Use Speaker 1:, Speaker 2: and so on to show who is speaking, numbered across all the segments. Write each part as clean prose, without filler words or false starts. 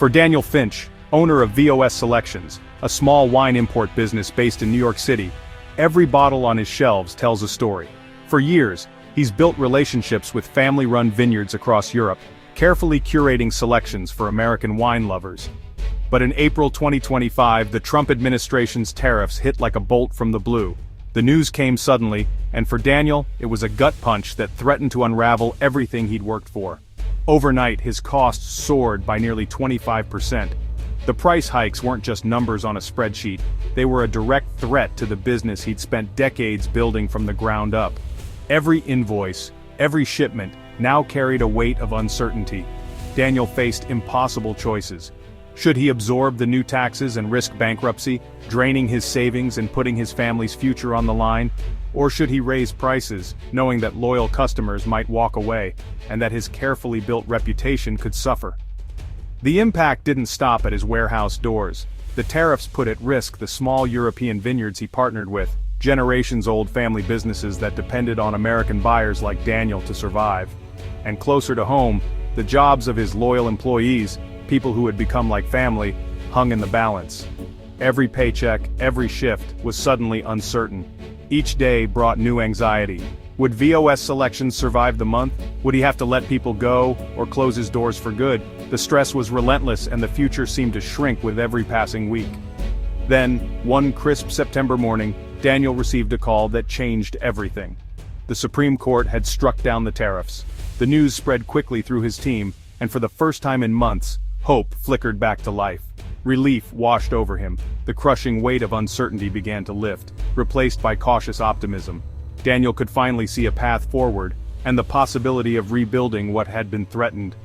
Speaker 1: For Daniel Finch, owner of VOS Selections, a small wine import business based in New York City, every bottle on his shelves tells a story. For years, he's built relationships with family-run vineyards across Europe, carefully curating selections for American wine lovers. But in April 2025, the Trump administration's tariffs hit like a bolt from the blue. The news came suddenly, and for Daniel, it was a gut punch that threatened to unravel everything he'd worked for. Overnight, his costs soared by nearly 25%. The price hikes weren't just numbers on a spreadsheet, they were a direct threat to the business he'd spent decades building from the ground up. Every invoice, every shipment, now carried a weight of uncertainty. Daniel faced impossible choices. Should he absorb the new taxes and risk bankruptcy, draining his savings and putting his family's future on the line? Or should he raise prices, knowing that loyal customers might walk away, and that his carefully built reputation could suffer? The impact didn't stop at his warehouse doors. The tariffs put at risk the small European vineyards he partnered with, generations-old family businesses that depended on American buyers like Daniel to survive. And closer to home, the jobs of his loyal employees, people who had become like family, hung in the balance. Every paycheck, every shift, was suddenly uncertain. Each day brought new anxiety. Would VOS Selections survive the month? Would he have to let people go, or close his doors for good? The stress was relentless and the future seemed to shrink with every passing week. Then, one crisp September morning, Daniel received a call that changed everything. The Supreme Court had struck down the tariffs. The news spread quickly through his team, and for the first time in months, hope flickered back to life. Relief washed over him. The crushing weight of uncertainty began to lift, replaced by cautious optimism. Daniel could finally see a path forward, and the possibility of rebuilding what had been threatened.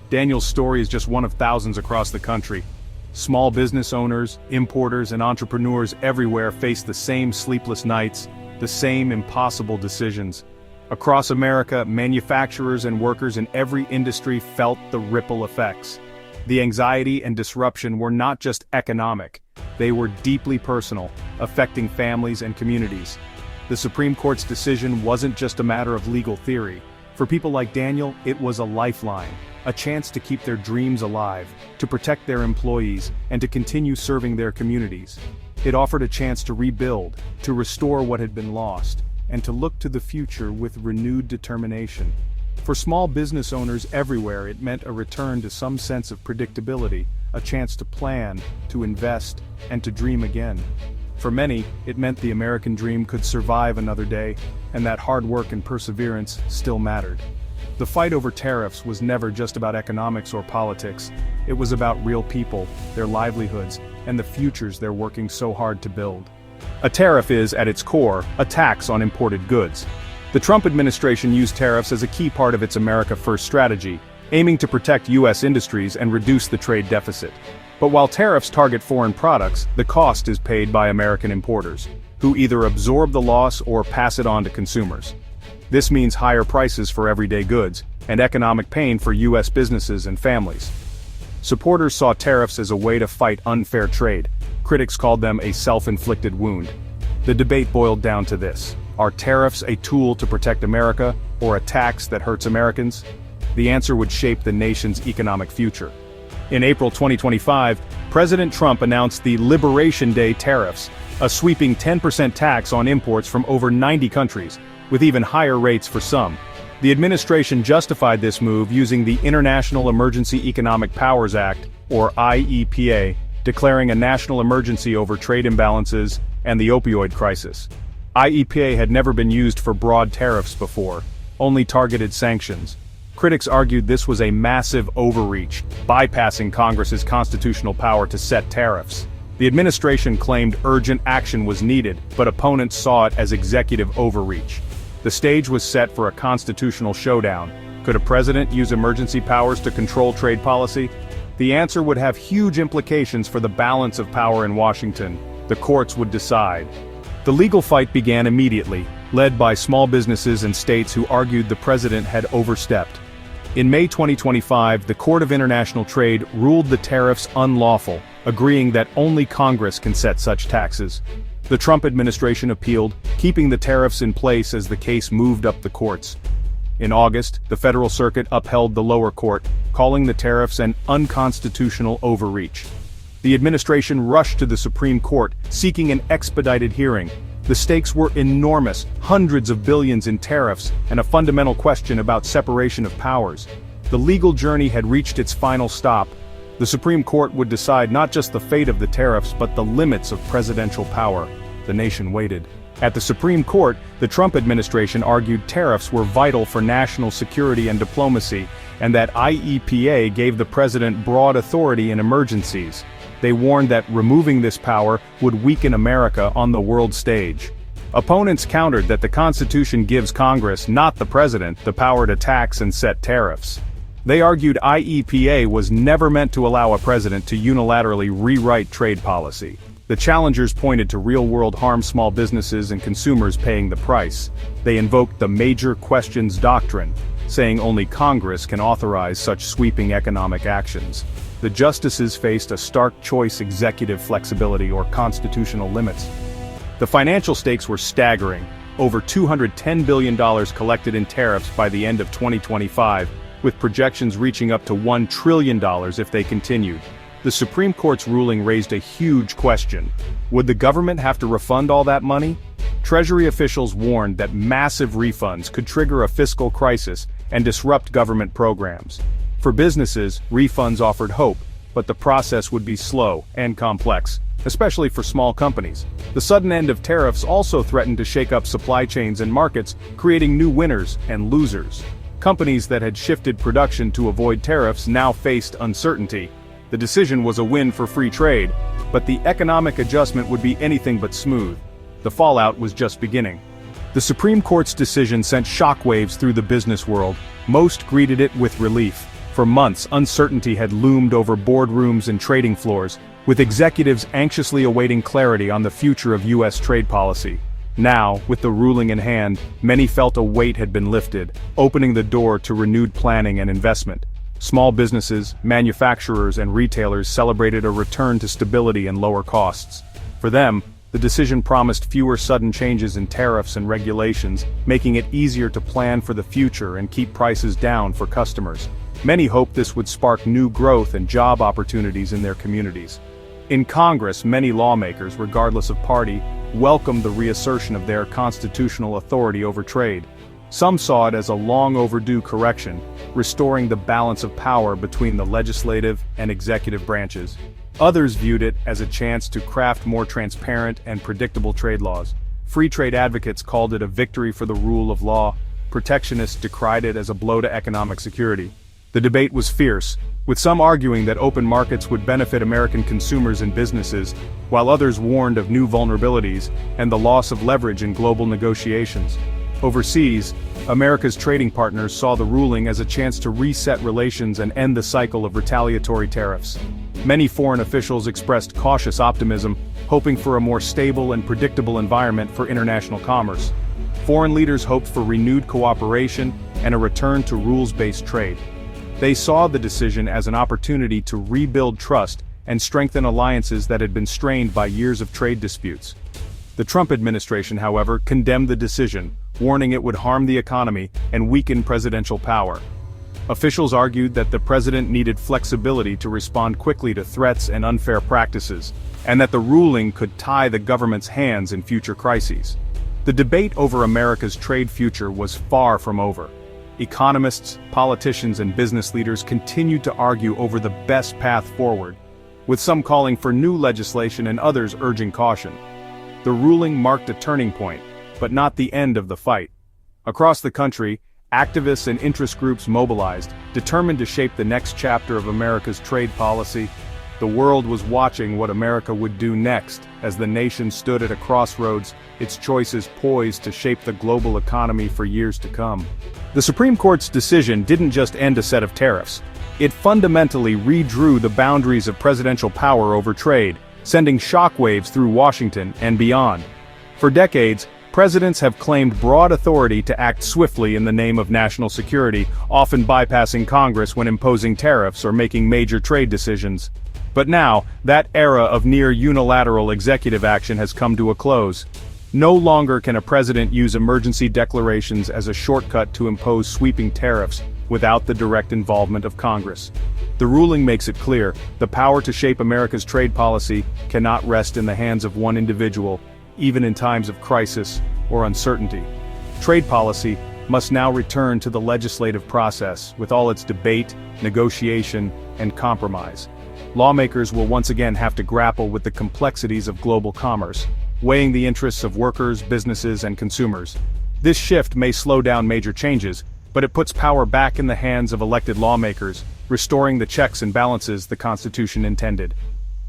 Speaker 1: Daniel's story is just one of thousands across the country. Small business owners, importers, and entrepreneurs everywhere face the same sleepless nights, the same impossible decisions. Across America, manufacturers and workers in every industry felt the ripple effects. The anxiety and disruption were not just economic, they were deeply personal, affecting families and communities. The Supreme Court's decision wasn't just a matter of legal theory. For people like Daniel, it was a lifeline, a chance to keep their dreams alive, to protect their employees, and to continue serving their communities. It offered a chance to rebuild, to restore what had been lost, and to look to the future with renewed determination. For small business owners everywhere, it meant a return to some sense of predictability, a chance to plan, to invest, and to dream again. For many, it meant the American dream could survive another day, and that hard work and perseverance still mattered. The fight over tariffs was never just about economics or politics. It was about real people, their livelihoods, and the futures they're working so hard to build. A tariff is, at its core, a tax on imported goods. The Trump administration used tariffs as a key part of its America First strategy, aiming to protect U.S. industries and reduce the trade deficit. But while tariffs target foreign products, the cost is paid by American importers, who either absorb the loss or pass it on to consumers. This means higher prices for everyday goods, and economic pain for U.S. businesses and families. Supporters saw tariffs as a way to fight unfair trade. Critics called them a self-inflicted wound. The debate boiled down to this: are tariffs a tool to protect America, or a tax that hurts Americans? The answer would shape the nation's economic future. In April 2025, President Trump announced the Liberation Day tariffs, a sweeping 10% tax on imports from over 90 countries, with even higher rates for some. The administration justified this move using the International Emergency Economic Powers Act, or IEPA, declaring a national emergency over trade imbalances and the opioid crisis. IEPA had never been used for broad tariffs before, only targeted sanctions. Critics argued this was a massive overreach, bypassing Congress's constitutional power to set tariffs. The administration claimed urgent action was needed, but opponents saw it as executive overreach. The stage was set for a constitutional showdown. Could a president use emergency powers to control trade policy? The answer would have huge implications for the balance of power in Washington. The courts would decide. The legal fight began immediately, led by small businesses and states who argued the president had overstepped. In May 2025, the Court of International Trade ruled the tariffs unlawful, agreeing that only Congress can set such taxes. The Trump administration appealed, keeping the tariffs in place as the case moved up the courts. In August, the Federal Circuit upheld the lower court, calling the tariffs an unconstitutional overreach. The administration rushed to the Supreme Court, seeking an expedited hearing. The stakes were enormous, hundreds of billions in tariffs, and a fundamental question about separation of powers. The legal journey had reached its final stop. The Supreme Court would decide not just the fate of the tariffs but the limits of presidential power. The nation waited. At the Supreme Court, the Trump administration argued tariffs were vital for national security and diplomacy, and that IEEPA gave the president broad authority in emergencies. They warned that removing this power would weaken America on the world stage. Opponents countered that the Constitution gives Congress, not the president, the power to tax and set tariffs. They argued IEEPA was never meant to allow a president to unilaterally rewrite trade policy. The challengers pointed to real-world harm small businesses and consumers paying the price. They invoked the major questions doctrine, saying only Congress can authorize such sweeping economic actions. The justices faced a stark choice: executive flexibility or constitutional limits. The financial stakes were staggering, over $210 billion collected in tariffs by the end of 2025, with projections reaching up to $1 trillion if they continued. The Supreme Court's ruling raised a huge question. Would the government have to refund all that money? Treasury officials warned that massive refunds could trigger a fiscal crisis and disrupt government programs. For businesses, refunds offered hope, but the process would be slow and complex, especially for small companies. The sudden end of tariffs also threatened to shake up supply chains and markets, creating new winners and losers. Companies that had shifted production to avoid tariffs now faced uncertainty. The decision was a win for free trade, but the economic adjustment would be anything but smooth. The fallout was just beginning. The Supreme Court's decision sent shockwaves through the business world. Most greeted it with relief. For months, uncertainty had loomed over boardrooms and trading floors, with executives anxiously awaiting clarity on the future of U.S. trade policy. Now, with the ruling in hand, many felt a weight had been lifted, opening the door to renewed planning and investment. Small businesses, manufacturers, and retailers celebrated a return to stability and lower costs. For them, the decision promised fewer sudden changes in tariffs and regulations, making it easier to plan for the future and keep prices down for customers. Many hoped this would spark new growth and job opportunities in their communities. In Congress, many lawmakers, regardless of party, welcomed the reassertion of their constitutional authority over trade. Some saw it as a long-overdue correction, restoring the balance of power between the legislative and executive branches. Others viewed it as a chance to craft more transparent and predictable trade laws. Free trade advocates called it a victory for the rule of law. Protectionists decried it as a blow to economic security. The debate was fierce, with some arguing that open markets would benefit American consumers and businesses, while others warned of new vulnerabilities and the loss of leverage in global negotiations. Overseas, America's trading partners saw the ruling as a chance to reset relations and end the cycle of retaliatory tariffs. Many foreign officials expressed cautious optimism, hoping for a more stable and predictable environment for international commerce. Foreign leaders hoped for renewed cooperation and a return to rules-based trade. They saw the decision as an opportunity to rebuild trust and strengthen alliances that had been strained by years of trade disputes. The Trump administration, however, condemned the decision, warning it would harm the economy and weaken presidential power. Officials argued that the president needed flexibility to respond quickly to threats and unfair practices, and that the ruling could tie the government's hands in future crises. The debate over America's trade future was far from over. Economists, politicians, and business leaders continued to argue over the best path forward, with some calling for new legislation and others urging caution. The ruling marked a turning point, but not the end of the fight. Across the country, activists and interest groups mobilized, determined to shape the next chapter of America's trade policy. The world was watching what America would do next, as the nation stood at a crossroads, its choices poised to shape the global economy for years to come. The Supreme Court's decision didn't just end a set of tariffs. It fundamentally redrew the boundaries of presidential power over trade, sending shockwaves through Washington and beyond. For decades, presidents have claimed broad authority to act swiftly in the name of national security, often bypassing Congress when imposing tariffs or making major trade decisions. But now, that era of near unilateral executive action has come to a close. No longer can a president use emergency declarations as a shortcut to impose sweeping tariffs without the direct involvement of Congress. The ruling makes it clear, the power to shape America's trade policy cannot rest in the hands of one individual, even in times of crisis or uncertainty. Trade policy must now return to the legislative process with all its debate, negotiation, and compromise. Lawmakers will once again have to grapple with the complexities of global commerce, weighing the interests of workers, businesses, and consumers. This shift may slow down major changes, but it puts power back in the hands of elected lawmakers, restoring the checks and balances the Constitution intended.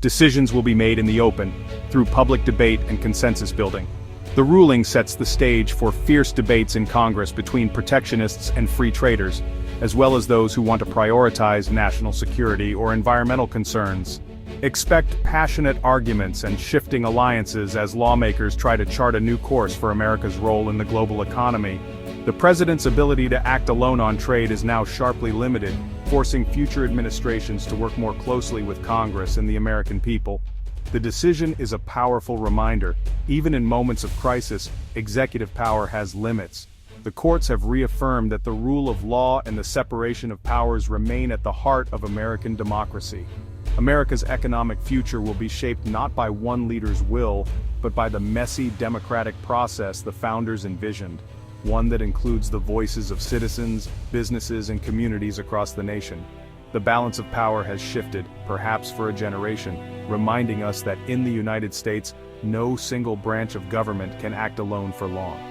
Speaker 1: Decisions will be made in the open, through public debate and consensus building. The ruling sets the stage for fierce debates in Congress between protectionists and free traders, as well as those who want to prioritize national security or environmental concerns. Expect passionate arguments and shifting alliances as lawmakers try to chart a new course for America's role in the global economy. The president's ability to act alone on trade is now sharply limited, forcing future administrations to work more closely with Congress and the American people. The decision is a powerful reminder, even in moments of crisis, executive power has limits. The courts have reaffirmed that the rule of law and the separation of powers remain at the heart of American democracy. America's economic future will be shaped not by one leader's will, but by the messy democratic process the founders envisioned, one that includes the voices of citizens, businesses, and communities across the nation. The balance of power has shifted, perhaps for a generation, reminding us that in the United States, no single branch of government can act alone for long.